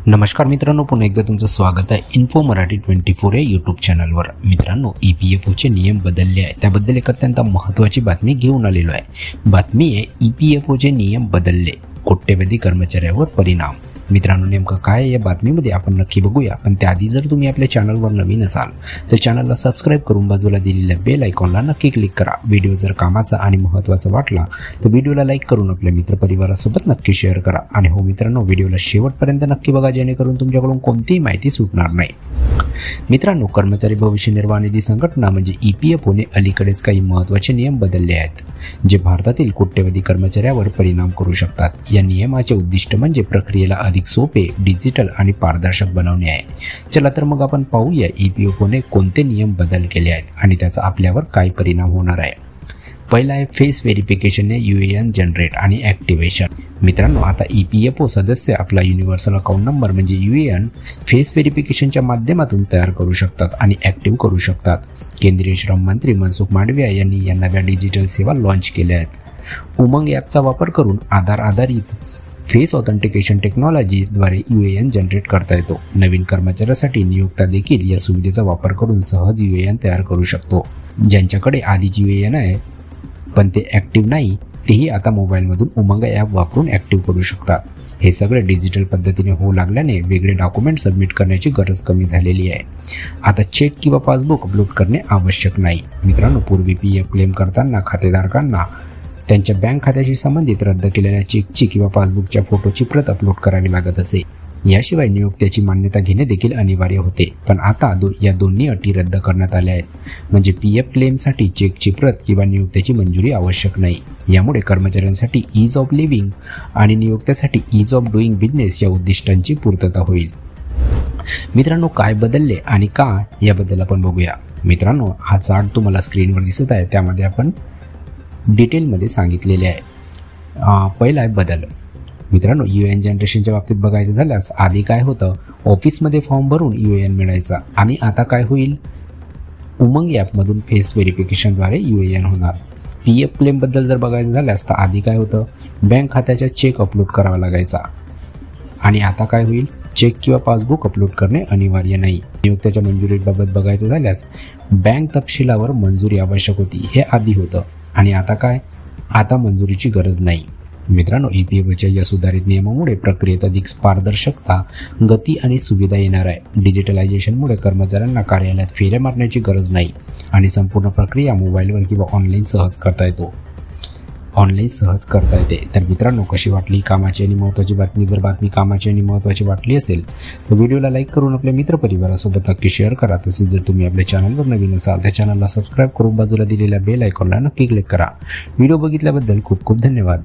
नमस्कार मित्रांनो, पुन्हा एकदा तुमचं स्वागत आहे इन्फो मराठी 24 या यूट्यूब चॅनलवर। मित्रांनो, EPFOचे नियम बदलले आहे, त्याबद्दल एक अत्यंत महत्त्वाची बातमी घेऊन आलेलो आहे। बातमी आहे EPFOचे नियम बदलले, कोट्यवधी कर्मचाऱ्यावर परिणाम। मित्रांनो, नेमकं काय आहे या बातमीमध्ये आपण नक्की बघूया, पण त्याआधी जर तुम्ही आपल्या चॅनलवर नवीन असाल तर चॅनलला सबस्क्राइब करून बाजूला दिलेल्या बेल आयकॉनला नक्की क्लिक करा। व्हिडिओ जर कामाचा आणि महत्त्वाचा वाटला तर व्हिडिओला लाईक करून आपल्या मित्रपरिवारासोबत नक्की शेअर करा। आणि हो मित्रांनो, व्हिडिओला शेवटपर्यंत नक्की बघा, जेणेकरून तुमच्याकडून कोणतीही माहिती सुटणार नाही। मित्रांनो, कर्मचारी भविष्य निर्वाह निधी संघटना म्हणजे EPFOने अलीकडेच काही महत्त्वाचे नियम बदलले आहेत, जे भारतातील कोट्यवधी कर्मचाऱ्यावर परिणाम करू शकतात। या नियमाचे उद्दिष्ट म्हणजे प्रक्रियेला अधिक सोपे, डिजिटल आणि पारदर्शक बनवणे आहे। चला तर मग आपण पाहूया EPFOने कोणते नियम बदल केले आहेत आणि त्याचा आपल्यावर काय परिणाम होणार आहे। पहिला आहे फेस व्हेरिफिकेशन, UAN जनरेट आणि ॲक्टिवेशन। मित्रांनो, आता EPFO सदस्य आपला युनिव्हर्सल अकाउंट नंबर म्हणजे UAN फेस व्हेरिफिकेशनच्या माध्यमातून तयार करू शकतात आणि ॲक्टिव्ह करू शकतात। केंद्रीय श्रम मंत्री मनसुख मांडविया यांनी या नव्या डिजिटल सेवा लॉन्च केल्या आहेत। उमंग ॲपचा वापर करून आधार आधारित फेस ऑथेंटिकेशन टेक्नॉलॉजीद्वारे UAN जनरेट करता येतो। नवीन कर्मचाऱ्यासाठी नियोक्ता देखील या सुविधेचा वापर करून सहज UAN तयार करू शकतो। ज्यांच्याकडे आधीच UAN आहे पण ते ॲक्टिव्ह नाही, तेही आता मोबाईलमधून उमंग ॲप वापरून ॲक्टिव्ह करू शकतात। हे सगळे डिजिटल पद्धतीने होऊ लागल्याने वेगळे डॉक्युमेंट सबमिट करण्याची गरज कमी झालेली आहे। आता चेक किंवा पासबुक अपलोड करणे आवश्यक नाही। मित्रांनो, पूर्वी PF क्लेम करताना खातेधारकांना त्यांच्या बँक खात्याशी संबंधित रद्द केलेल्या चेकची किंवा पासबुकच्या फोटोची प्रत अपलोड करावी लागत असे। याशिवाय नियोक्त्याची मान्यता घेणे देखील अनिवार्य होते, पण आता या दोन्ही अटी रद्द करण्यात आल्या आहेत। म्हणजे PF क्लेमसाठी चेकची प्रत किंवा नियोक्त्याची मंजुरी आवश्यक नाही। यामुळे कर्मचाऱ्यांसाठी ईज ऑफ लिव्हिंग आणि नियोक्त्यासाठी ईज ऑफ डुईंग बिझनेस या उद्दिष्टांची पूर्तता होईल। मित्रांनो, काय बदलले आणि का याबद्दल आपण बघूया। मित्रांनो, हा चार्ट तुम्हाला स्क्रीनवर दिसत आहे, त्यामध्ये आपण डिटेलमध्ये सांगितलेले आहे। पहिला आहे बदल। मित्रांनो, UAN जनरेशनच्या बाबतीत बघायचं झाल्यास आधी काय होतं, ऑफिसमध्ये फॉर्म भरून UAN मिळायचा आणि आता काय होईल, उमंग ॲपमधून फेस व्हेरिफिकेशनद्वारे UAN होणार। PF क्लेमबद्दल जर बघायचं झाल्यास तर आधी काय होतं, बँक खात्याचा चेक अपलोड करावा लागायचा आणि आता काय होईल, चेक किंवा पासबुक अपलोड करणे अनिवार्य नाही। नियोक्त्याच्या मंजुरीबाबत बघायचं झाल्यास बँक तपशिलावर मंजुरी आवश्यक होती, हे आधी होतं आणि आता काय, आता मंजुरीची गरज नाही। मित्रांनो, EPFOच्या या सुधारित नियमामुळे प्रक्रियेत अधिक पारदर्शकता, गती आणि सुविधा येणार आहे। डिजिटलायझेशनमुळे कर्मचाऱ्यांना कार्यालयात फेऱ्या मारण्याची गरज नाही आणि संपूर्ण प्रक्रिया मोबाईलवर किंवा ऑनलाईन सहज करता येते। तर मित्रांनो, कशी वाटली कामाची आणि महत्त्वाची बातमी? जर बातमी कामाची आणि महत्त्वाची वाटली असेल तर व्हिडिओला लाईक करून आपल्या मित्रपरिवारासोबत नक्की शेअर करा। तसेच जर तुम्ही आपल्या चॅनलवर नवीन असाल तर चॅनलला सबस्क्राईब करून बाजूला दिलेल्या बेल आयकॉनला नक्की क्लिक करा। व्हिडिओ बघितल्याबद्दल खूप खूप धन्यवाद।